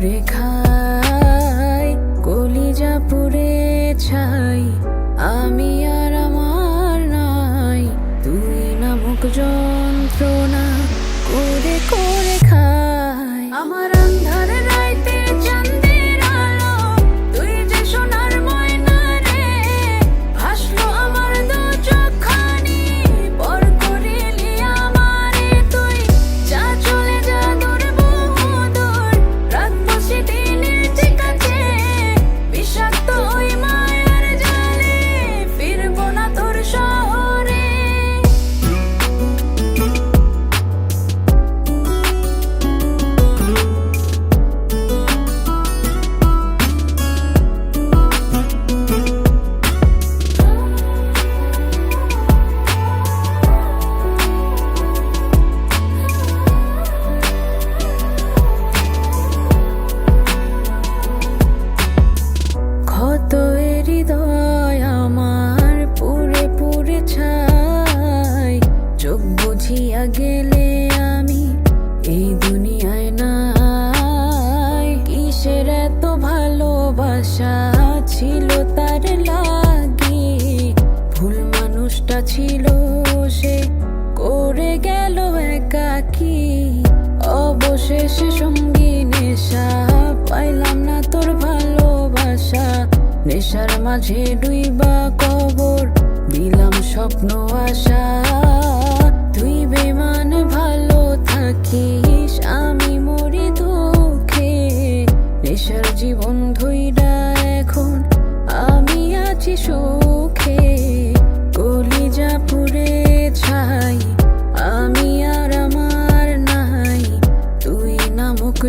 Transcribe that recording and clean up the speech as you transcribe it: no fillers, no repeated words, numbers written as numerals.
করে খাই, কলিজা পুড়ে ছাই, আমি আর আমার নাই। তুই নামক যন্ত্রণা করে করে খাই। আমার আন্ধার রাইতে চাঁদের আলো, তুই যে সোনার ময়না রে। ভাসলো আমার দু চোখখানি, পর করিলি আমারে তুই। যা চলে যা দূর বহু দূর, রাখবো স্মৃতির ঠিকাছে। বিষাক্ত ওই মায়ার জালে, ফিরবো না তোর শহরে। ক্ষত হৃদয় আমার পুরে পুরে ছাই, চোখ বুঝিয়া গেলে আমি এই দুনিয়ায় নাই। কিসের এত ভালোবাসা ছিল তার লাগি, ভুল মানুষটা ছিল সে, করে গেল একাকী। অবশেষে সঙ্গী নেশা, পাইলাম না তোর ভালোবাসা। নেশার মাঝে ডুইবা কবর দিলাম স্বপ্ন আশা। তুই বেমান ভালো থাকিস, আমি মরি দুঃখে। নেশার জীবন ধইরা এখন আমি আছি সুখে। কলিজা পুড়ে ছাই, আমি আর আমার নাই। তুই নামক